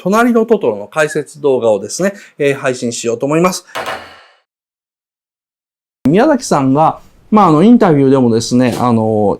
隣のトトロの解説動画をですね、配信しようと思います。宮崎さんがインタビューでもですね、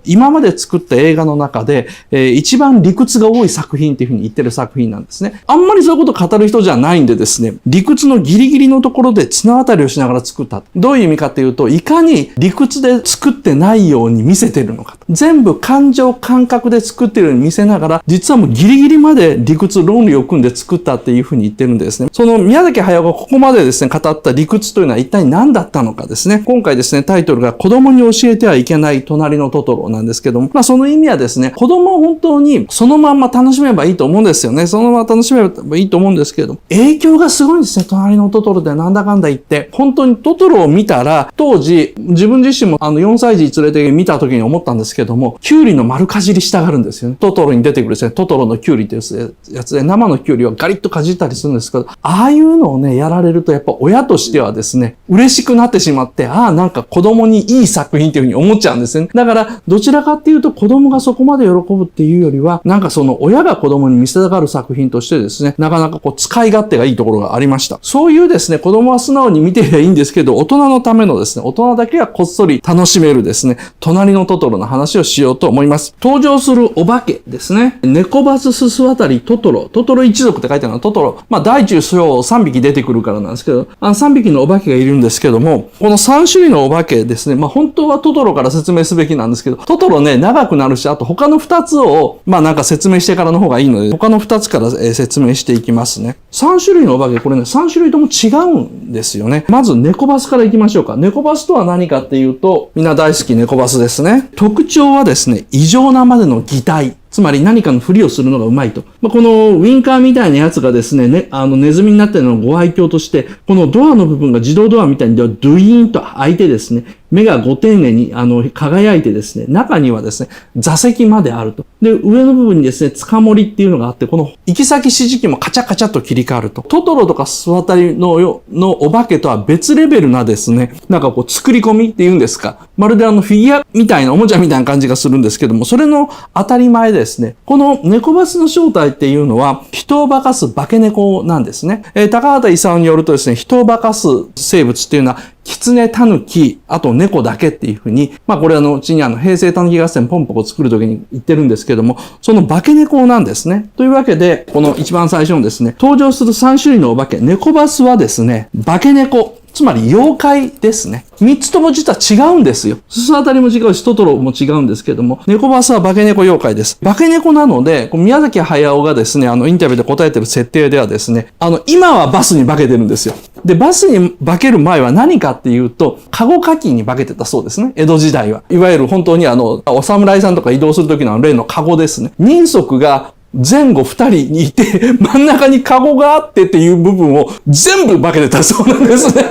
今まで作った映画の中で、一番理屈が多い作品っていうふうに言ってる作品なんですね。あんまりそういうこと語る人じゃないんでですね、理屈のギリギリのところで綱渡りをしながら作った。どういう意味かっていうと、いかに理屈で作ってないように見せてるのか。全部感情感覚で作ってるように見せながら、実はもうギリギリまで理屈論理を組んで作ったっていうふうに言ってるんですね。その宮崎駿がここまでですね、語った理屈というのは一体何だったのかですね。今回ですね、タイトルが子供に教えてはいけない隣のトトロなんですけども、その意味はですね、子供を本当にそのまんま楽しめばいいと思うんですよね。そのまま楽しめばいいと思うんですけれども、影響がすごいんですね。隣のトトロでなんだかんだ言って、本当にトトロを見たら、当時、自分自身も4歳児連れて見た時に思ったんですけども、キュウリの丸かじりしたがるんですよね。トトロに出てくるですね、トトロのキュウリっていうやつで、生のキュウリをガリッとかじったりするんですけど、ああいうのをね、やられるとやっぱ親としてはですね、嬉しくなってしまって、なんか子供にいい作品っていうふうに思っちゃうんですね。だから、どちらかっていうと子供がそこまで喜ぶっていうよりは、なんかその親が子供に見せたがる作品としてですね、なかなか使い勝手がいいところがありました。そういうですね、子供は素直に見ていればいいんですけど、大人のためのですね、大人だけがこっそり楽しめるですね、隣のトトロの話をしようと思います。登場するお化けですね。猫バスすす渡りトトロ。トトロ一族って書いてあるのはトトロ。大中小3匹出てくるからなんですけど、3匹のお化けがいるんですけども、この3種類のお化けですね、本当はトトロから説明すべきなんですけど、トトロね、長くなるし、あと他の2つを、なんか説明してからの方がいいので、他の2つから説明していきますね。3種類のお化け、これね、3種類とも違うんですよね。まず、猫バスから行きましょうか。猫バスとは何かっていうと、みんな大好き猫バスですね。特徴はですね、異常なまでの擬態。つまり何かのふりをするのがうまいと。このウィンカーみたいなやつがですね、ネズミになっているののご愛嬌として、このドアの部分が自動ドアみたいにドゥイーンと開いてですね、目がご丁寧に輝いてですね、中にはですね、座席まであると。で、上の部分にですね、つかもりっていうのがあって、この行き先指示器もカチャカチャと切り替わると。トトロとかスワタリのお化けとは別レベルなですね、なんか作り込みっていうんですか。まるでフィギュアみたいな、おもちゃみたいな感じがするんですけども、それの当たり前ですね。この猫バスの正体っていうのは、人を化かす化け猫なんですね。高畑勲によるとですね、人を化かす生物っていうのは、狐、狸、あと猫だけっていうふうに、これ後に平成狸合戦ポンポコ作るときに言ってるんですけども、その化け猫なんですね。というわけで、この一番最初のですね、登場する3種類のお化け、猫バスはですね、化け猫。つまり妖怪ですね。3つとも実は違うんですよ。ススワタリも違うし、トトロも違うんですけども、猫バスは化け猫妖怪です。化け猫なので、宮崎駿がですね、インタビューで答えてる設定ではですね、今はバスに化けてるんですよ。で、バスに化ける前は何かっていうと、カゴカキに化けてたそうですね。江戸時代は。いわゆる本当にお侍さんとか移動する時の例のカゴですね。人足が前後2人にいて、真ん中にカゴがあってっていう部分を全部化けてたそうなんですね。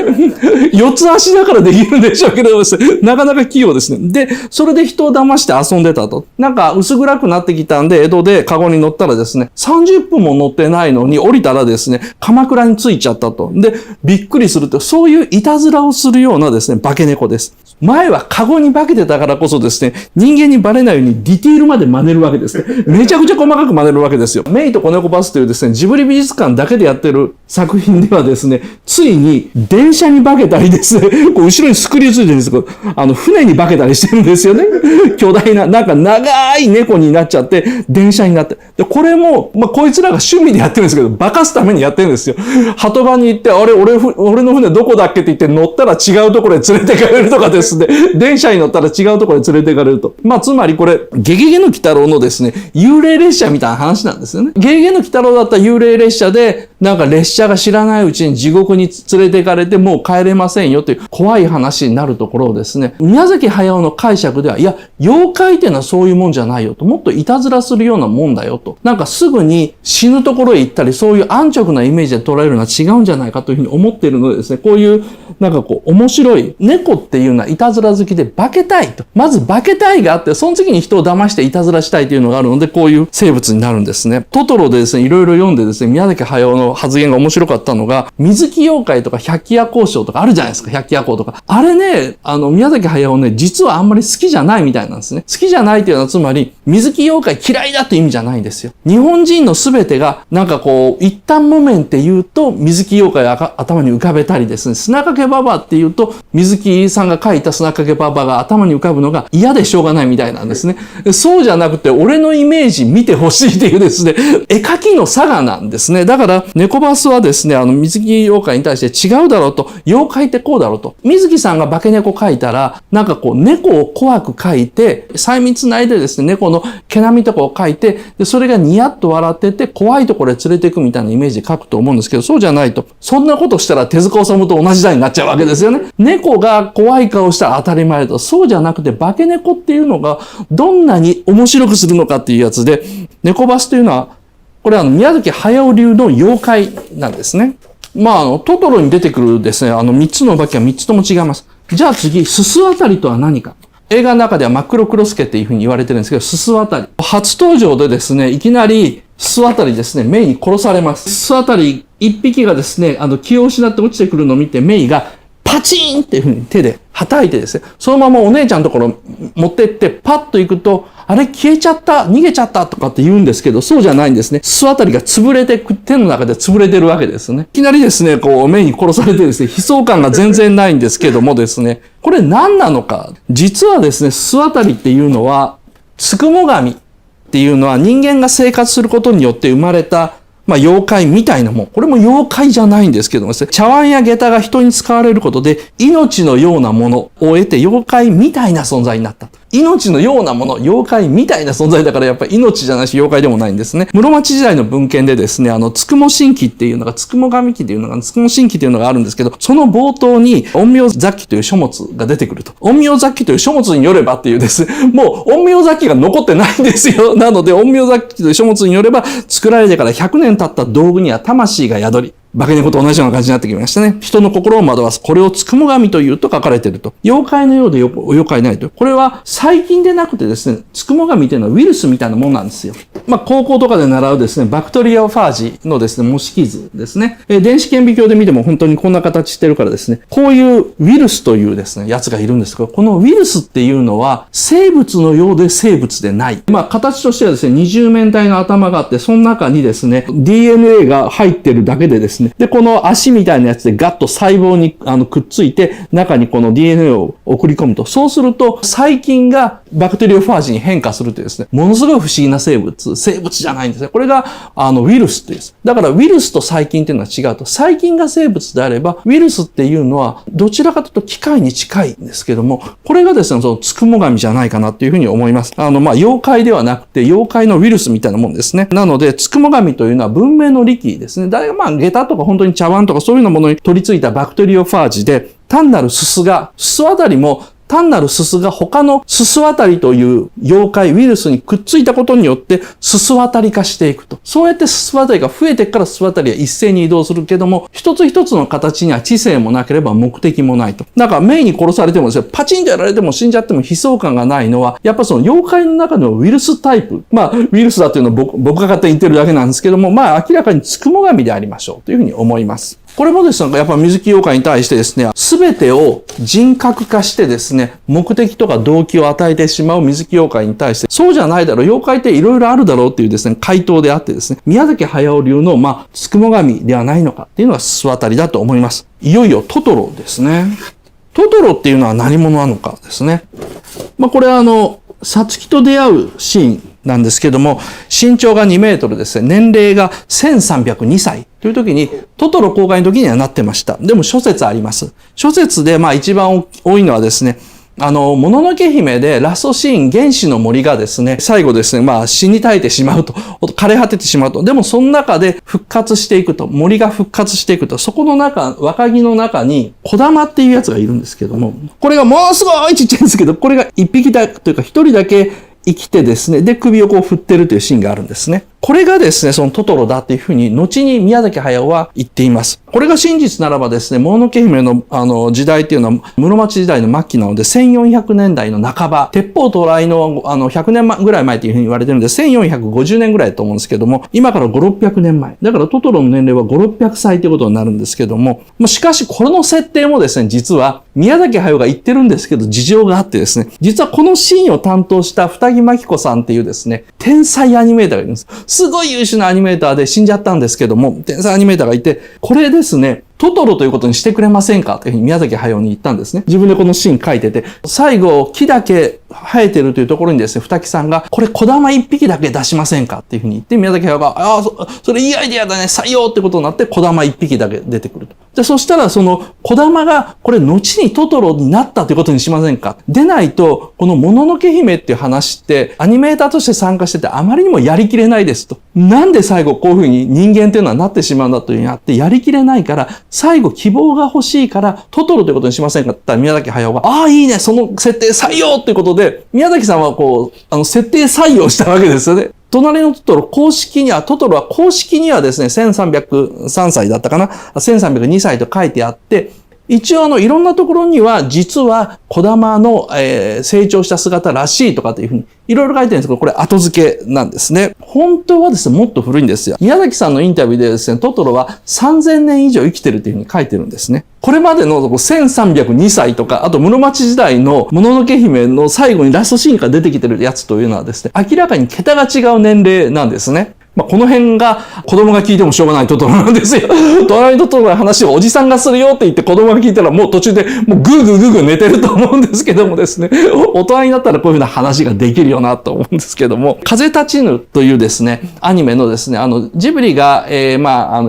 四つ足だからできるんでしょうけどですね、なかなか器用ですね。で、それで人を騙して遊んでたと。なんか薄暗くなってきたんで、江戸でカゴに乗ったらですね、30分も乗ってないのに降りたらですね、鎌倉に着いちゃったと。で、びっくりすると、そういういたずらをするようなですね、化け猫です。前はカゴに化けてたからこそですね、人間にバレないようにディティールまで真似るわけですね。めちゃくちゃ細かく真似るわけですよ。メイと子猫バスというですね、ジブリ美術館だけでやってる作品ではですね、ついに電車に化けたりですね、後ろにスクリューついてるんですけど、船に化けたりしてるんですよね。巨大な、なんか長い猫になっちゃって、電車になって。で、これも、こいつらが趣味でやってるんですけど、化かすためにやってるんですよ。鳩場に行って、俺の船どこだっけって言って乗ったら違うところへ連れてかれるとかですね、電車に乗ったら違うところへ連れてかれると。つまりこれ、ゲゲゲの鬼太郎のですね、幽霊列車みたいな話なんですよね。ゲゲゲの鬼太郎だったら幽霊列車で、なんか列車が知らないうちに地獄に連れてかれてもう帰れませんよという怖い話になるところをですね、宮崎駿の解釈では、いや、妖怪っていうのはそういうもんじゃないよと、もっといたずらするようなもんだよと。なんかすぐに死ぬところへ行ったり、そういう安直なイメージで捉えるのは違うんじゃないかというふうに思っているのでですね、こういう、なんか面白い。猫っていうのはいたずら好きで化けたいと。まず化けたいがあって、その次に人を騙していたずらしたいというのがあるので、こういう生物になるんですね。トトロでですね、いろいろ読んでですね、宮崎駿の発言が面白かったのが、水木妖怪とか百鬼夜行賞とかあるじゃないですか、百鬼夜行とか。あれね、宮崎駿ね、実はあんまり好きじゃないみたいなんですね。好きじゃないっていうのはつまり、水木妖怪嫌いだって意味じゃないんですよ。日本人の全てが、なんかこう、一旦もめんって言うと、水木妖怪が頭に浮かべたりですね、砂かけばばって言うと、水木さんが書いた砂かけばばが頭に浮かぶのが嫌でしょうがないみたいなんですね。そうじゃなくて、俺のイメージ見てほしいっていうですね、絵描きの差がなんですね。だから、猫バスはですね、水木妖怪に対して違うだろうと、妖怪ってこうだろうと。水木さんが化け猫描いたら、なんかこう、猫を怖く描いて、細密内でですね、猫の毛並みとかを描いて、で、それがニヤッと笑ってて、怖いところへ連れて行くみたいなイメージで描くと思うんですけど、そうじゃないと。そんなことしたら手塚治虫と同じ代になっちゃうわけですよね。猫が怖い顔したら当たり前と。そうじゃなくて、化け猫っていうのが、どんなに面白くするのかっていうやつで、猫バスというのは、これは宮崎駿流の妖怪なんですね。トトロに出てくるですね、3つのお化けは3つとも違います。じゃあ次、すすあたりとは何か。映画の中では真っ黒クロスケっていうふうに言われてるんですけど、すすあたり。初登場でですね、いきなり、すすあたりですね、メイに殺されます。すすあたり一匹がですね、気を失って落ちてくるのを見て、メイがパチーンっていうふうに手で叩いてですね、そのままお姉ちゃんのところ持ってって、パッと行くと、あれ消えちゃった、逃げちゃったとかって言うんですけど、そうじゃないんですね。すすあたりが潰れて、手の中で潰れてるわけですね。いきなりですね、こう、メイに殺されてですね、悲壮感が全然ないんですけどもですね、これ何なのか。実はですね、すすあたりっていうのは、つくも神っていうのは人間が生活することによって生まれた妖怪みたいなもん。これも妖怪じゃないんですけどもですね、茶碗や下駄が人に使われることで、命のようなものを得て妖怪みたいな存在になった。命のようなもの、妖怪みたいな存在だからやっぱり命じゃないし妖怪でもないんですね。室町時代の文献でですね、つくも神器っていうのが、つくも神器っていうのが、つくも神器っていうのがあるんですけど、その冒頭に陰陽雑記という書物が出てくると。陰陽雑記という書物によればっていうです、もう陰陽雑記が残ってないんですよ。なので陰陽雑記という書物によれば、作られてから100年経った道具には魂が宿り、化け猫と同じような感じになってきましたね。人の心を惑わす。これをつくも神というと書かれていると。妖怪のようで妖怪ないと。これは細菌でなくてですね、つくも神というのはウイルスみたいなものなんですよ。高校とかで習うですね、バクテリアファージのですね、模式図ですね。電子顕微鏡で見ても本当にこんな形してるからですね、こういうウイルスというですね、やつがいるんですけど、このウイルスっていうのは生物のようで生物でない。形としてはですね、二重面体の頭があって、その中にですね、DNA が入ってるだけでですね、で、この足みたいなやつでガッと細胞にくっついて、中にこの DNA を送り込むと。そうすると、細菌がバクテリオファージに変化するというですね、ものすごい不思議な生物じゃないんですね。これが、ウイルスというです。だからウイルスと細菌っていうのは違うと。細菌が生物であれば、ウイルスっていうのは、どちらかというと機械に近いんですけども、これがですね、そのつくも神じゃないかなっていうふうに思います。妖怪ではなくて、妖怪のウイルスみたいなもんですね。なので、つくも神というのは文明の利器ですね。下駄とか本当に茶碗とかそういうようなものに取り付いたバクテリオファージで、単なるすすあたりも、単なるすすが他のすすあたりという妖怪、ウイルスにくっついたことによってすすあたり化していくと。そうやってすすあたりが増えてからすすあたりは一斉に移動するけども、一つ一つの形には知性もなければ目的もないと。だからメイに殺されてもですね、パチンとやられても死んじゃっても悲壮感がないのは、やっぱその妖怪の中のウイルスタイプ。ウイルスだというのは僕が勝手に言ってるだけなんですけども、明らかにつくも神でありましょうというふうに思います。これもですね、やっぱ水木妖怪に対してですね、すべてを人格化してですね、目的とか動機を与えてしまう水木妖怪に対して、そうじゃないだろう、妖怪っていろいろあるだろうっていうですね、回答であってですね、宮崎駿流の、つくも神ではないのかっていうのがすすあたりだと思います。いよいよトトロですね。トトロっていうのは何者なのかですね。これはサツキと出会うシーンなんですけども、身長が2メートルですね。年齢が1302歳という時に、トトロ公開の時にはなってました。でも諸説あります。諸説で一番多いのはですね、もののけ姫でラストシーン、原始の森がですね、最後ですね、死に絶えてしまうと、枯れ果ててしまうと。でもその中で復活していくと、森が復活していくと、そこの中、若木の中に、小玉っていうやつがいるんですけども、これがものすごいちっちゃいんですけど、これが一匹だというか一人だけ生きてですね、で首をこう振ってるというシーンがあるんですね。これがですね、そのトトロだっていうふうに、後に宮崎駿は言っています。これが真実ならばですね、もののけ姫の時代っていうのは室町時代の末期なので、1400年代の半ば、鉄砲到来の100年ぐらい前というふうに言われてるんで、1450年ぐらいだと思うんですけども、今から5、600年前。だからトトロの年齢は5、600歳ということになるんですけども、しかしこの設定もですね、実は宮崎駿が言ってるんですけど、事情があってですね、実はこのシーンを担当した二木真紀子さんっていうですね、天才アニメーターがいるんです。すごい優秀なアニメーターで死んじゃったんですけども、天才アニメーターがいて、これですね、トトロということにしてくれませんかというふうに宮崎駿に言ったんですね。自分でこのシーン書いてて、最後、木だけ生えてるというところにですね、二木さんが、これ小玉一匹だけ出しませんかっていうふうに言って、宮崎駿が、ああ、それいいアイデアだね、採用ってことになって、小玉一匹だけ出てくると。で、そしたら、その小玉が、これ後にトトロになったということにしませんか。でないと、このもののけ姫っていう話って、アニメーターとして参加してて、あまりにもやりきれないですと。なんで最後こういうふうに人間っていうのはなってしまうんだというふうにあって、やりきれないから、最後希望が欲しいから、トトロということにしませんかって言ったら宮崎駿が、ああ、いいね、その設定採用ということで、宮崎さんはこう、設定採用したわけですよね。隣のトトロ、トトロは公式にはですね、1303歳だったかな ?1302 歳と書いてあって、一応いろんなところには、実は小玉の、成長した姿らしいとかっていうふうに、いろいろ書いてるんですけど、これ後付けなんですね。本当はですね、もっと古いんですよ。宮崎さんのインタビューでですね、トトロは3000年以上生きてるっていうふうに書いてるんですね。これまでの1302歳とか、あと室町時代のもののけ姫の最後にラストシーンから出てきてるやつというのはですね、明らかに桁が違う年齢なんですね。この辺が子供が聞いてもしょうがないトトロなんですよ。隣のトトロの話をおじさんがするよって言って子供が聞いたらもう途中でもうグーグーグーグー寝てると思うんですけどもですね、大人になったらこういうふうな話ができるよなと思うんですけども、風立ちぬというですね、アニメのですね、ジブリが、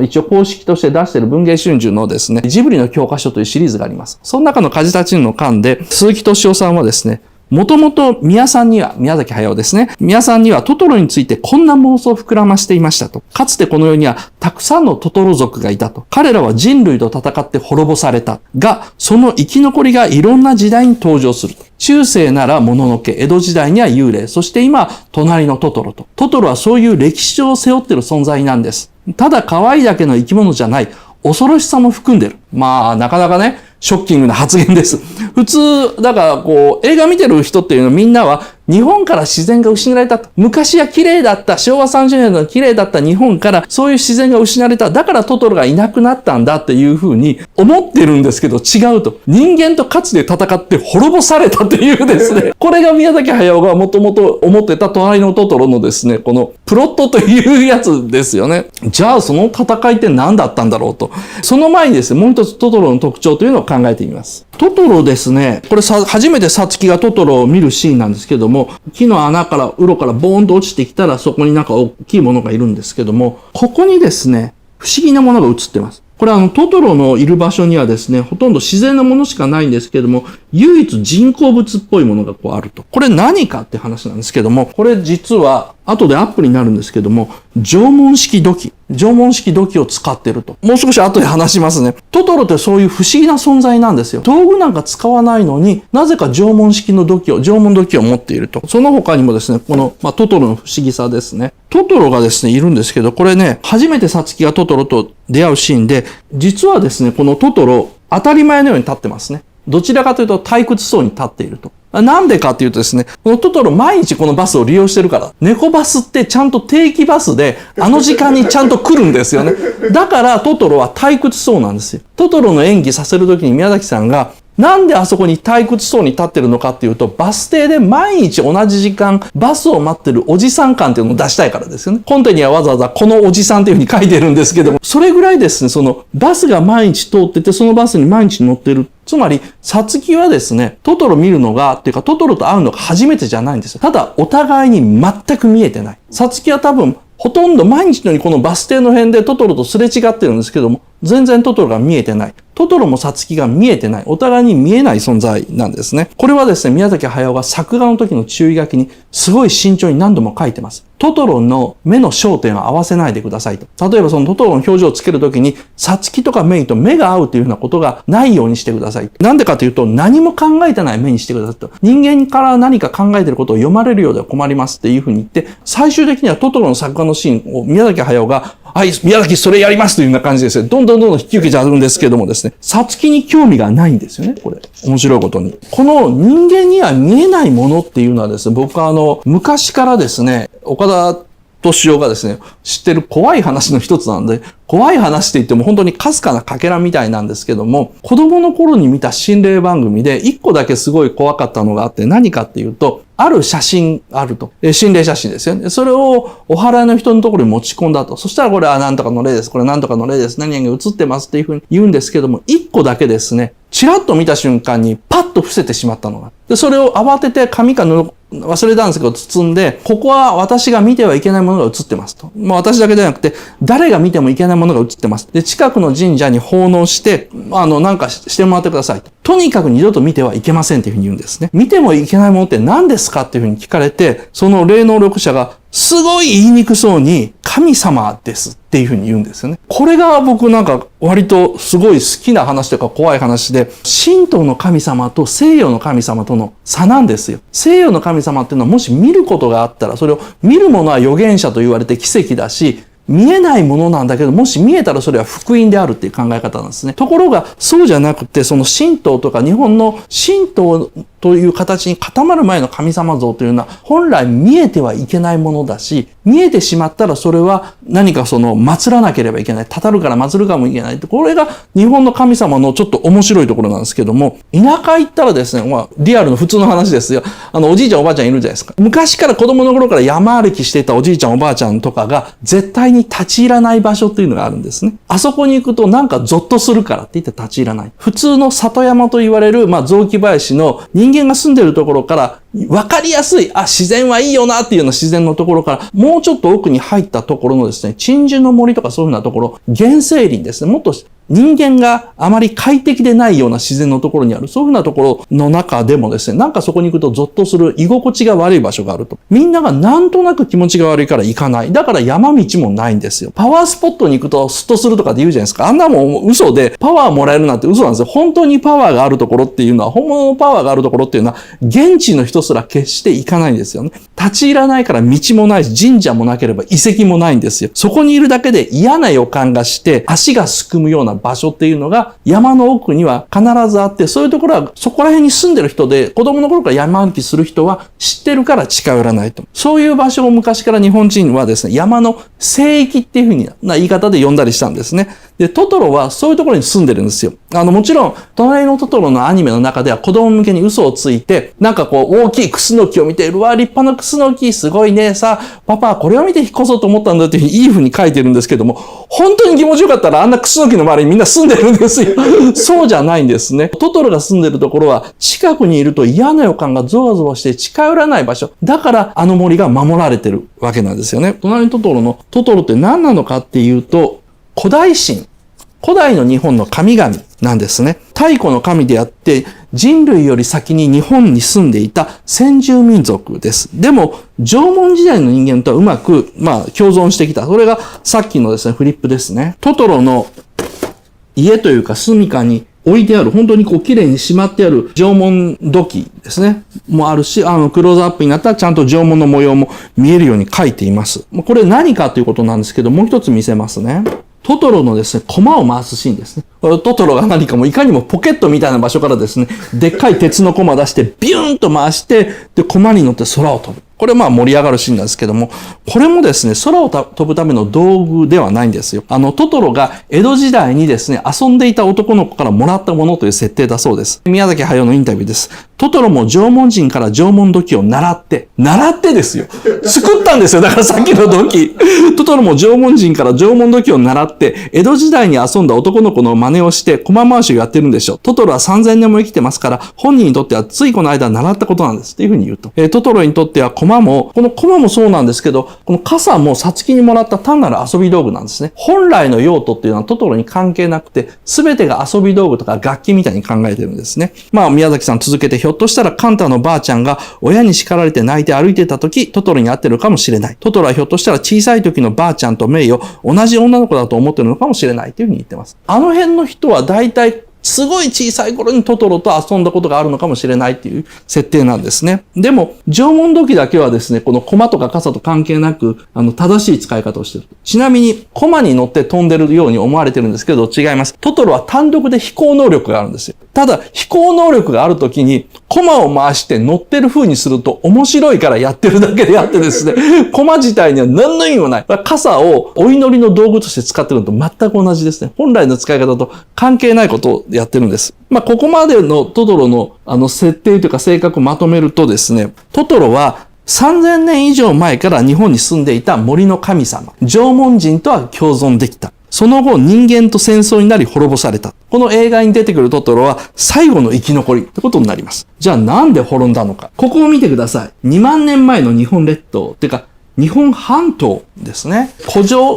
一応公式として出している文藝春秋のですね、ジブリの教科書というシリーズがあります。その中の風立ちぬの巻で、鈴木敏夫さんはですね、もともと宮崎駿ですね。宮さんにはトトロについてこんな妄想を膨らましていましたと。かつてこの世にはたくさんのトトロ族がいたと。彼らは人類と戦って滅ぼされた。が、その生き残りがいろんな時代に登場すると。中世ならもののけ、江戸時代には幽霊、そして今、隣のトトロと。トトロはそういう歴史上を背負っている存在なんです。ただ可愛いだけの生き物じゃない。恐ろしさも含んでる。なかなかね、ショッキングな発言です。普通、だから映画見てる人っていうのはみんなは日本から自然が失われた。昔は綺麗だった、昭和30年の綺麗だった日本からそういう自然が失われた。だからトトロがいなくなったんだっていうふうに思ってるんですけど違うと。人間とかつて戦って滅ぼされたというですね。これが宮崎駿がもともと思ってた隣のトトロのですね、このプロットというやつですよね。じゃあその戦いって何だったんだろうと。その前にですね、もう一つトトロの特徴というのを考えてみます。トトロですね、これ初めてサツキがトトロを見るシーンなんですけども、木の穴からウロからボーンと落ちてきたらそこになんか大きいものがいるんですけども、ここにですね、不思議なものが映ってます。これトトロのいる場所にはですね、ほとんど自然なものしかないんですけども、唯一人工物っぽいものがあると。これ何かって話なんですけども、これ実は後でアップになるんですけども、縄文式土器を使ってると。もう少し後で話しますね。トトロってそういう不思議な存在なんですよ。道具なんか使わないのに、なぜか縄文土器を持っていると。その他にもですね、この、トトロの不思議さですね。トトロがですね、いるんですけど、これね、初めてサツキがトトロと出会うシーンで、実はですね、このトトロ、当たり前のように立ってますね。どちらかというと退屈そうに立っていると。なんでかっていうとですね、このトトロ毎日このバスを利用してるから。猫バスってちゃんと定期バスで、時間にちゃんと来るんですよね。だからトトロは退屈そうなんですよ。トトロの演技させるときに宮崎さんが、なんであそこに退屈そうに立ってるのかっていうと、バス停で毎日同じ時間、バスを待ってるおじさん感っていうのを出したいからですよね。コンテにはわざわざこのおじさんっていうふうに書いてるんですけども、それぐらいですね、そのバスが毎日通ってて、そのバスに毎日乗ってる。つまり、サツキはですね、トトロ見るのが、っていうかトトロと会うのが初めてじゃないんですよ。ただ、お互いに全く見えてない。サツキは多分、ほとんど毎日のようにこのバス停の辺でトトロとすれ違ってるんですけども、全然トトロが見えてない。トトロもサツキが見えてない。お互いに見えない存在なんですね。これはですね、宮崎駿が作画の時の注意書きにすごい慎重に何度も書いてます。トトロの目の焦点を合わせないでくださいと。例えばそのトトロの表情をつけるときに、サツキとかメイと目が合うというようなことがないようにしてください。なんでかというと、何も考えてない目にしてくださいと。人間から何か考えていることを読まれるようでは困りますっていうふうに言って、最終的にはトトロの作画のシーンを宮崎駿が、はい、宮崎それやりますというような感じですね。どんどん引き受けちゃうんですけどもですね、サツキに興味がないんですよね、これ。面白いことに。この人間には見えないものっていうのはですね、僕は昔からですね、岡田敏夫がですね、知ってる怖い話の一つなんで、怖い話って言っても本当にかすかなかけらみたいなんですけども、子供の頃に見た心霊番組で一個だけすごい怖かったのがあって、何かっていうと、ある写真あると。心霊写真ですよね。それをお祓いの人のところに持ち込んだと。そしたらこれは何とかの霊です。これ何とかの霊です。何々が映ってますっていうふうに言うんですけども、一個だけですね、チラッと見た瞬間にパッと伏せてしまったのが。で、それを慌てて紙か布、忘れたんですけど、包んで、ここは私が見てはいけないものが映ってますと。私だけではなくて、誰が見てもいけないものが映ってます。で、近くの神社に奉納して、なんかしてもらってくださいと。とにかく二度と見てはいけませんっていうふうに言うんですね。見てもいけないものって何ですかっていうふうに聞かれて、その霊能力者が、すごい言いにくそうに、神様ですっていうふうに言うんですよね。これが僕なんか割とすごい好きな話というか怖い話で、神道の神様と西洋の神様との差なんですよ。西洋の神様っていうのはもし見ることがあったら、それを見るものは預言者と言われて奇跡だし、見えないものなんだけど、もし見えたらそれは福音であるっていう考え方なんですね。ところが、そうじゃなくて、その神道とか日本の神道という形に固まる前の神様像というのは、本来見えてはいけないものだし、見えてしまったらそれは何か祀らなければいけない。たたるから祀るかもいけない。これが日本の神様のちょっと面白いところなんですけども、田舎行ったらですね、リアルの普通の話ですよ。おじいちゃんおばあちゃんいるじゃないですか。昔から子供の頃から山歩きしていたおじいちゃんおばあちゃんとかが、絶対に立ち入らない場所っていうのがあるんですね。あそこに行くとなんかゾッとするからって言って立ち入らない。普通の里山と言われる、雑木林の人間が住んでいるところから、わかりやすい、自然はいいよなっていうような自然のところから、もうちょっと奥に入ったところのですね、鎮守の森とかそういうようなところ、原生林ですね、もっと人間があまり快適でないような自然のところにある、そういうふうなところの中でもですね、なんかそこに行くとゾッとする居心地が悪い場所があると。みんながなんとなく気持ちが悪いから行かない。だから山道もないんですよ。パワースポットに行くとスッとするとかって言うじゃないですか。あんなもん嘘で、パワーもらえるなんて嘘なんですよ。本当にパワーがあるところっていうのは、本物のパワーがあるところっていうのは、現地の人すら決して行かないんですよね。立ち入らないから道もないし、神社もなければ遺跡もないんですよ。そこにいるだけで嫌な予感がして、足がすくむような場所っていうのが山の奥には必ずあって、そういうところはそこら辺に住んでる人で、子供の頃から山歩きする人は知ってるから近寄らないと。そういう場所を昔から日本人はですね、山の聖域っていうふうな言い方で呼んだりしたんですね。で、トトロはそういうところに住んでるんですよ。もちろん、隣のトトロのアニメの中では子供向けに嘘をついて、なんか大きいクスノキを見て、うわ、立派なクスノキ、すごいね、さあ、パパはこれを見て引っ越そうと思ったんだっていうふうにいいふうに書いてるんですけども、本当に気持ちよかったらあんなクスノキの周りにみんな住んでるんですよ。そうじゃないんですね。トトロが住んでるところは、近くにいると嫌な予感がゾワゾワして近寄らない場所。だからあの森が守られてるわけなんですよね。隣のトトロのトトロって何なのかっていうと、古代神。古代の日本の神々なんですね。太古の神であって、人類より先に日本に住んでいた先住民族です。でも、縄文時代の人間とはうまく、共存してきた。それがさっきのですね、フリップですね。トトロの家というか住処に置いてある、本当に綺麗にしまってある縄文土器ですね。もあるし、クローズアップになったらちゃんと縄文の模様も見えるように書いています。これ何かということなんですけど、もう一つ見せますね。トトロのですね、駒を回すシーンですね。トトロが何かもいかにもポケットみたいな場所からですね、でっかい鉄の駒出してビューンと回して、で、駒に乗って空を飛ぶ。これ盛り上がるシーンなんですけども、これもですね、空を飛ぶための道具ではないんですよ。トトロが江戸時代にですね、遊んでいた男の子からもらったものという設定だそうです。宮崎駿のインタビューです。トトロも縄文人から縄文土器を習ってですよ。作ったんですよ。だからさっきの土器。トトロも縄文人から縄文土器を習って、江戸時代に遊んだ男の子の真似をして駒回しをやってるんでしょ。トトロは3000年も生きてますから、本人にとってはついこの間習ったことなんです。っていうふうに言うと。トトロにとってはこの駒もそうなんですけど、この傘もサツキにもらった単なる遊び道具なんですね。本来の用途っていうのはトトロに関係なくて、すべてが遊び道具とか楽器みたいに考えてるんですね。宮崎さん続けてひょっとしたらカンタのばあちゃんが親に叱られて泣いて歩いてた時、トトロに会ってるかもしれない。トトロはひょっとしたら小さい時のばあちゃんとメイを同じ女の子だと思ってるのかもしれないというふうに言ってます。あの辺の人は大体すごい小さい頃にトトロと遊んだことがあるのかもしれないっていう設定なんですね。でも、縄文土器だけはですね、この駒とか傘と関係なく、正しい使い方をしている。ちなみに、駒に乗って飛んでるように思われてるんですけど、違います。トトロは単独で飛行能力があるんですよ。ただ、飛行能力があるときに、駒を回して乗ってる風にすると面白いからやってるだけであってですね、駒自体には何の意味もない。傘をお祈りの道具として使ってるのと全く同じですね。本来の使い方と関係ないことをやってるんです。ここまでのトトロの設定というか性格をまとめるとですね、トトロは3000年以上前から日本に住んでいた森の神様、縄文人とは共存できた。その後人間と戦争になり滅ぼされた。この映画に出てくるトトロは最後の生き残りってことになります。じゃあなんで滅んだのか。ここを見てください。2万年前の日本列島っていうか日本半島ですね。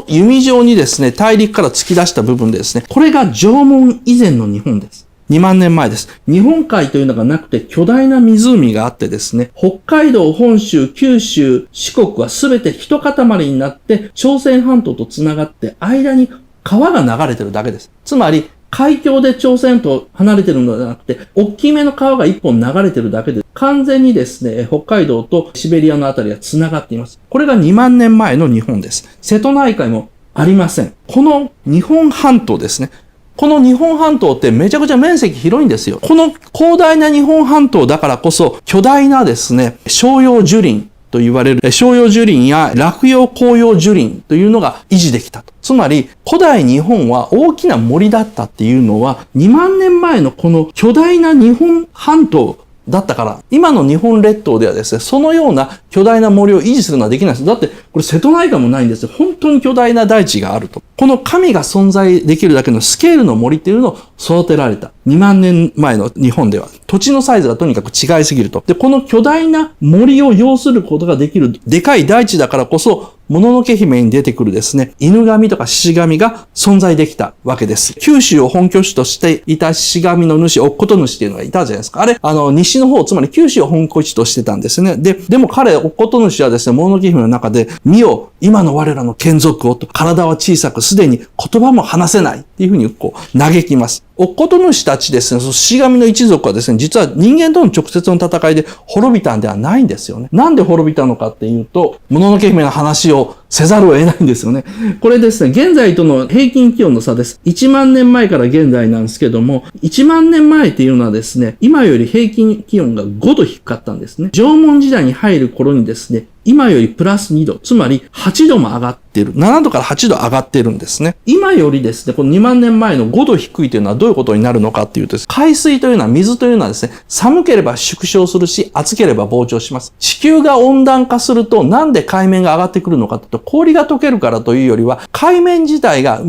弓状にですね、大陸から突き出した部分でですね、これが縄文以前の日本です。2万年前です。日本海というのがなくて巨大な湖があってですね、北海道、本州、九州、四国はすべて一塊になって朝鮮半島とつながって間に川が流れてるだけです。つまり海峡で朝鮮と離れてるのではなくて、大きめの川が一本流れてるだけで、完全にですね、北海道とシベリアのあたりが繋がっています。これが2万年前の日本です。瀬戸内海もありません。この日本半島ですね。この日本半島ってめちゃくちゃ面積広いんですよ。この広大な日本半島だからこそ、巨大なですね、照葉樹林と言われる照葉樹林や落葉紅葉樹林というのが維持できたと。つまり、古代日本は大きな森だったっていうのは、2万年前のこの巨大な日本半島だったから、今の日本列島ではですね、そのような巨大な森を維持するのはできないです。だって、これ瀬戸内海もないんですよ。本当に巨大な大地があると。この神が存在できるだけのスケールの森っていうのを育てられた。2万年前の日本では。土地のサイズがとにかく違いすぎると。で、この巨大な森を要することができるでかい大地だからこそ、もののけ姫に出てくるですね、犬神とか獅子神が存在できたわけです。九州を本拠地としていた獅子神の主、乙事主っていうのがいたじゃないですか。あれ、西の方、つまり九州を本拠地としてたんですね。でも彼、乙事主はですね、もののけ姫の中で、見よ、今の我らの眷属をと、体は小さく、すでに言葉も話せないっていうふうに嘆きます。乙事主たちですね、その獅子神の一族はですね、実は人間との直接の戦いで滅びたんではないんですよね。なんで滅びたのかっていうと、もののけ姫の話をせざるを得ないんですよね。これですね、現在との平均気温の差です。1万年前から現在なんですけども、1万年前っていうのはですね、今より平均気温が5度低かったんですね。縄文時代に入る頃にですね、今よりプラス2度、つまり8度も上がっている。7度から8度上がっているんですね。今よりですね、この2万年前の5度低いというのはどういうことになるのかっていうと、海水というのは水というのはですね、寒ければ縮小するし、暑ければ膨張します。地球が温暖化すると、なんで海面が上がってくるのかというと、氷が溶けるからというよりは、海面自体が、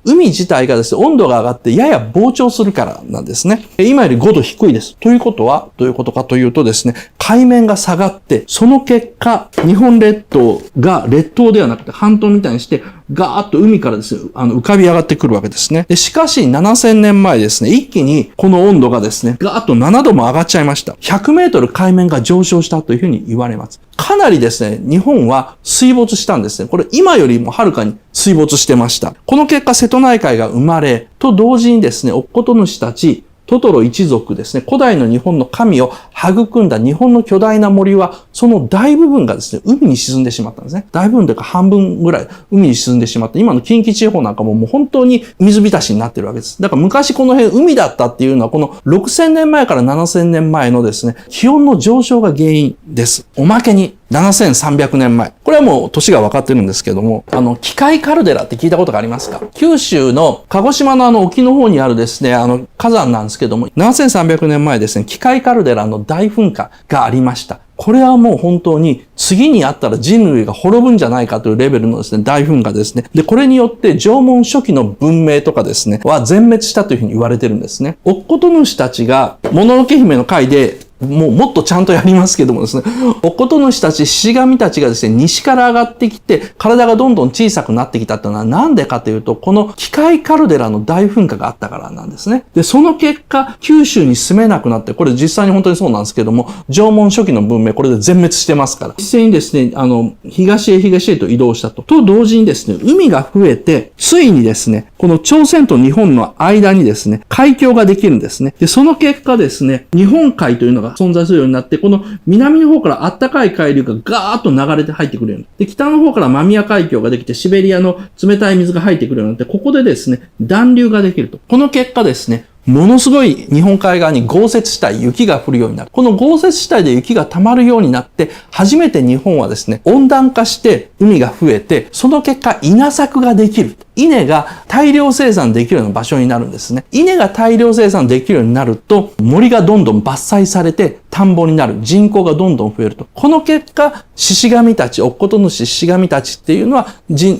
海自体がですね、温度が上がってやや膨張するからなんですね。今より5度低いです。ということは、どういうことかというとですね、海面が下がって、その結果、日本列島が列島ではなくて半島みたいにしてガーッと海からですね、浮かび上がってくるわけですね。で、しかし7000年前ですね、一気にこの温度がですね、ガーッと7度も上がっちゃいました。100メートル海面が上昇したというふうに言われます。かなりですね、日本は水没したんですね。これ今よりもはるかに水没してました。この結果瀬戸内海が生まれ、と同時にですね、乙事主たち、トトロ一族ですね、古代の日本の神を育んだ日本の巨大な森は、その大部分がですね、海に沈んでしまったんですね。大部分というか半分ぐらい海に沈んでしまって、今の近畿地方なんかももう本当に水浸しになってるわけです。だから昔この辺海だったっていうのは、この6000年前から7000年前のですね、気温の上昇が原因です。おまけに、7300年前。これはもう年が分かってるんですけども、機械カルデラって聞いたことがありますか？九州の鹿児島の沖の方にあるですね、火山なんですけども、7300年前ですね、機械カルデラの大噴火がありました。これはもう本当に次にあったら人類が滅ぶんじゃないかというレベルのですね、大噴火ですね。で、これによって縄文初期の文明とかですね、は全滅したというふうに言われてるんですね。乙事主たちが、もののけ姫の回でもっとちゃんとやりますけどもですね、おこと主たち、獅子神たちがですね、西から上がってきて、体がどんどん小さくなってきたっていうのはなんでかというと、この機械カルデラの大噴火があったからなんですね。で、その結果、九州に住めなくなって、これ実際に本当にそうなんですけども、縄文初期の文明、これで全滅してますから。実際にですね、東へと移動したと。と同時にですね、海が増えて、ついにですね、この朝鮮と日本の間にですね、海峡ができるんですね。で、その結果ですね、日本海というのが存在するようになって、この南の方から暖かい海流がガーッと流れて入ってくるように。で、北の方から間宮海峡ができて、シベリアの冷たい水が入ってくるようになって、ここでですね、暖流ができると。この結果ですね、ものすごい日本海側に豪雪地帯、雪が降るようになる。この豪雪地帯で雪が溜まるようになって、初めて日本はですね、温暖化して海が増えて、その結果稲作ができる。稲が大量生産できるような場所になるんですね。稲が大量生産できるようになると、森がどんどん伐採されて田んぼになる。人口がどんどん増えると。この結果、獅子神たち、おっこと主獅子神たちっていうのは人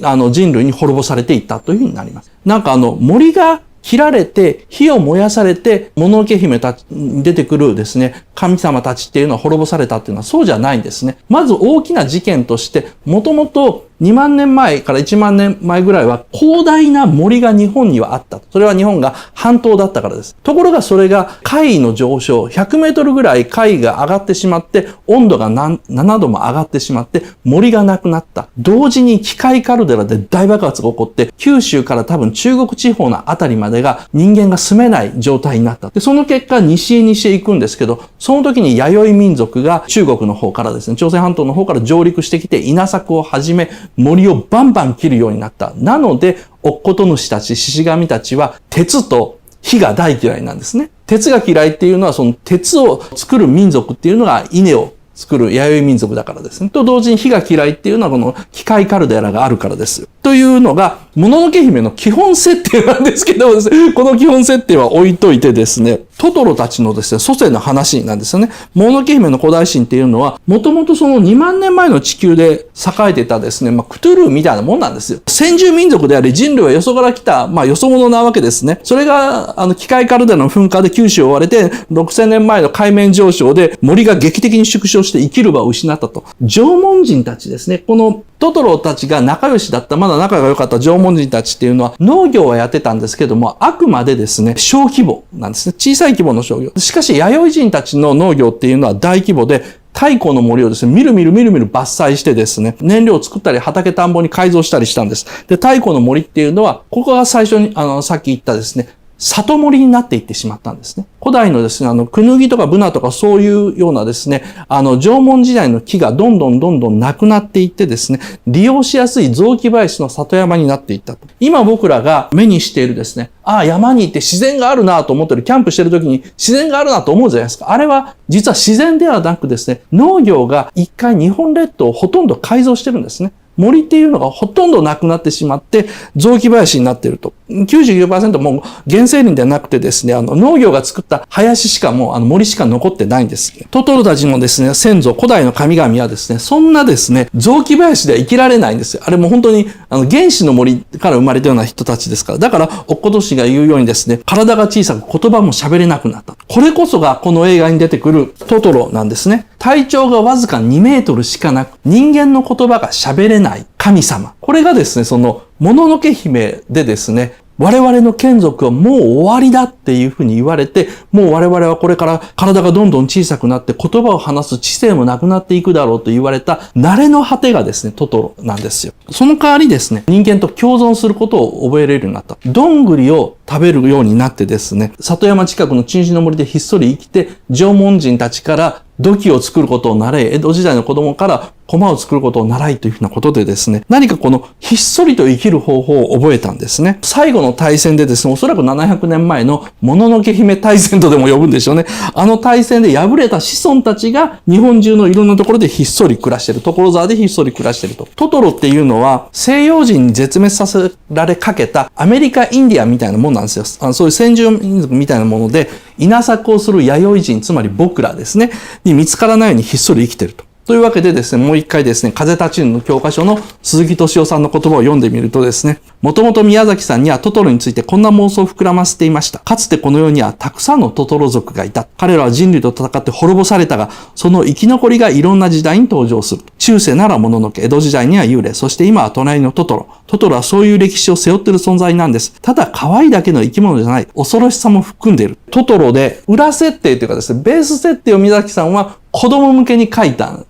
類に滅ぼされていったというふうになります。なんか森が切られて、火を燃やされて、もののけ姫たちに出てくるですね、神様たちっていうのは滅ぼされたっていうのはそうじゃないんですね。まず大きな事件として、もともと2万年前から1万年前ぐらいは広大な森が日本にはあった。それは日本が半島だったからです。ところがそれが海位の上昇、100メートルぐらい海位が上がってしまって、温度が7度も上がってしまって、森がなくなった。同時に機械カルデラで大爆発が起こって、九州から多分中国地方のあたりまでが人間が住めない状態になった。で、その結果西へ行くんですけど、その時に弥生民族が中国の方からですね、朝鮮半島の方から上陸してきて稲作を始め、森をバンバン切るようになった。なので、おっこと主たち、獅子神たちは鉄と火が大嫌いなんですね。鉄が嫌いっていうのは、その鉄を作る民族っていうのが稲を作る弥生民族だからですね。と同時に火が嫌いっていうのはこの機械カルデラがあるからです。というのが、もののけ姫の基本設定なんですけどもですね、この基本設定は置いといてですね、トトロたちのですね、祖先の話なんですよね。もののけ姫の古代神っていうのは、もともとその2万年前の地球で栄えてたですね、クトゥルーみたいなもんなんですよ。先住民族であり、人類はよそから来た、よそ者なわけですね。それが、機械カルデラの噴火で九州を追われて、6000年前の海面上昇で森が劇的に縮小して生きる場を失ったと。縄文人たちですね。このトトロたちが仲良しだった、まだ仲が良かった縄文人たちっていうのは農業はやってたんですけども、あくまでですね、小規模なんですね。小さい規模の商業。しかし、弥生人たちの農業っていうのは大規模で、太古の森をですね、みるみる伐採してですね、燃料を作ったり畑田んぼに改造したりしたんです。で、太古の森っていうのは、ここが最初に、さっき言ったですね、里森になっていってしまったんですね。古代のですね、クヌギとかブナとかそういうようなですね、縄文時代の木がどんどんなくなっていってですね、利用しやすい雑木林の里山になっていったと。今僕らが目にしているですね、山に行って自然があるなと思ってる、キャンプしてる時に自然があるなと思うじゃないですか。あれは実は自然ではなくですね、農業が一回日本列島をほとんど改造してるんですね。森っていうのがほとんどなくなってしまって、雑木林になっていると。99% もう原生林ではなくてですね、農業が作った林しかもう森しか残ってないんです。トトロたちのですね、先祖、古代の神々はですね、そんなですね、雑木林では生きられないんですよ。あれも本当に、原始の森から生まれたような人たちですから。だから、おっことしが言うようにですね、体が小さく言葉も喋れなくなった。これこそがこの映画に出てくるトトロなんですね。体長がわずか2メートルしかなく、人間の言葉が喋れない神様。これがですね、その、もののけ姫でですね、我々の眷属はもう終わりだっていうふうに言われて、もう我々はこれから体がどんどん小さくなって言葉を話す知性もなくなっていくだろうと言われた慣れの果てがですね、トトロなんですよ。その代わりですね、人間と共存することを覚えれるようになった。どんぐりを食べるようになってですね、里山近くの鎮守の森でひっそり生きて、縄文人たちから土器を作ることを習い、江戸時代の子供から駒を作ることを習いというふうなことでですね、何かこのひっそりと生きる方法を覚えたんですね。最後の大戦でですね、おそらく700年前のもののけ姫大戦とでも呼ぶんでしょうね。あの大戦で敗れた子孫たちが日本中のいろんなところでひっそり暮らしている。所沢でひっそり暮らしていると。トトロっていうのは西洋人に絶滅させられかけたアメリカインディアンみたいなもんなんですよ。そういう先住民族みたいなもので、稲作をする弥生人、つまり僕らですね、に見つからないようにひっそり生きていると。というわけでですね、もう一回ですね、風立ちぬの教科書の鈴木敏夫さんの言葉を読んでみるとですね、もともと宮崎さんにはトトロについてこんな妄想を膨らませていました。かつてこの世にはたくさんのトトロ族がいた。彼らは人類と戦って滅ぼされたが、その生き残りがいろんな時代に登場する。中世ならもののけ、江戸時代には幽霊、そして今は隣のトトロ。トトロはそういう歴史を背負っている存在なんです。ただ可愛いだけの生き物じゃない。恐ろしさも含んでいる。トトロで裏設定というかですね、ベース設定を宮崎さんは子供向けに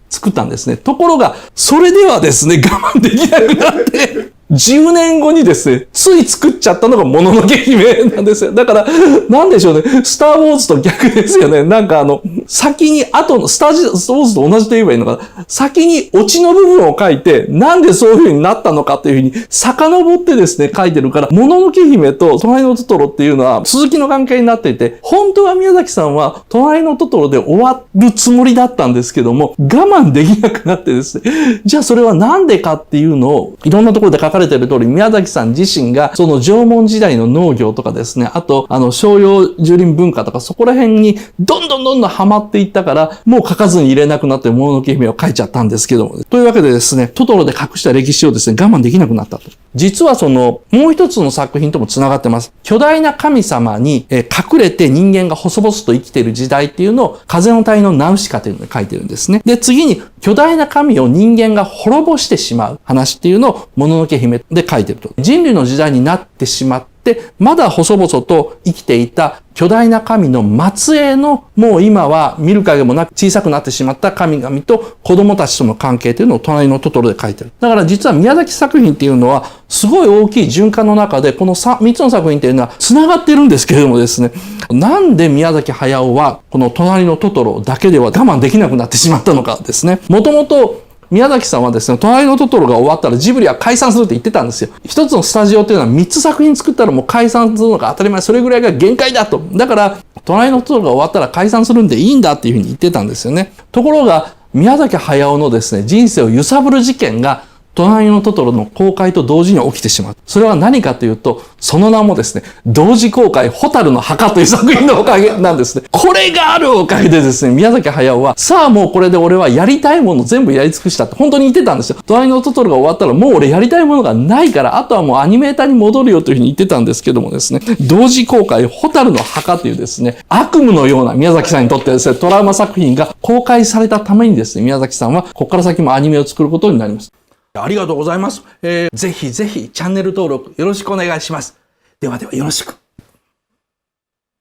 作ったんですね。ところが、それではですね、我慢できなくなって、10年後にですね、つい作っちゃったのがもののけ姫なんですよ。だから、なんでしょうね、スターウォーズと逆ですよね。なんか先に後の、スターウォーズと同じと言えばいいのかな。先にオチの部分を書いて、なんでそういう風になったのかっていう風に遡ってですね、書いてるから、もののけ姫と隣のトトロっていうのは続きの関係になっていて、本当は宮崎さんは隣のトトロで終わるつもりだったんですけども、我慢できなくなってですね、じゃあそれはなんでかっていうのを、いろんなところで書かれている通り、宮崎さん自身が、その縄文時代の農業とかですね、あと、商用樹林文化とか、そこら辺にどんどんハマっていったから、もう書かずに入れなくなってもののけ姫を書いちゃったんですけども。というわけでですね、トトロで隠した歴史をですね、我慢できなくなったと。実はもう一つの作品とも繋がってます。巨大な神様に隠れて人間が細々と生きている時代っていうのを、風の谷のナウシカというので書いてるんですね。で、次に、巨大な神を人間が滅ぼしてしまう話っていうのを、もののけ姫で書いてると。人類の時代になってしまって、まだ細々と生きていた巨大な神の末裔の、もう今は見る影もなく小さくなってしまった神々と子供たちとの関係というのを隣のトトロで書いてる。だから実は宮崎作品っていうのは、すごい大きい循環の中で、この3つの作品っていうのは繋がってるんですけれどもですね、なんで宮崎駿は、この隣のトトロだけでは我慢できなくなってしまったのかですね。もともと、宮崎さんはですね、隣のトトロが終わったらジブリは解散するって言ってたんですよ。一つのスタジオっていうのは3つ作品作ったらもう解散するのが当たり前。それぐらいが限界だと。だから、隣のトトロが終わったら解散するんでいいんだっていうふうに言ってたんですよね。ところが、宮崎駿のですね、人生を揺さぶる事件が、隣のトトロの公開と同時に起きてしまう。それは何かというと、その名もですね、同時公開、ホタルの墓という作品のおかげなんですね。これがあるおかげでですね、宮崎駿は、さあもうこれで俺はやりたいもの全部やり尽くしたって本当に言ってたんですよ。隣のトトロが終わったらもう俺やりたいものがないから、あとはもうアニメーターに戻るよというふうに言ってたんですけどもですね、同時公開、ホタルの墓というですね、悪夢のような宮崎さんにとってですね、トラウマ作品が公開されたためにですね、宮崎さんはここから先もアニメを作ることになります。ありがとうございます。ぜひぜひチャンネル登録よろしくお願いします。ではではよろしく。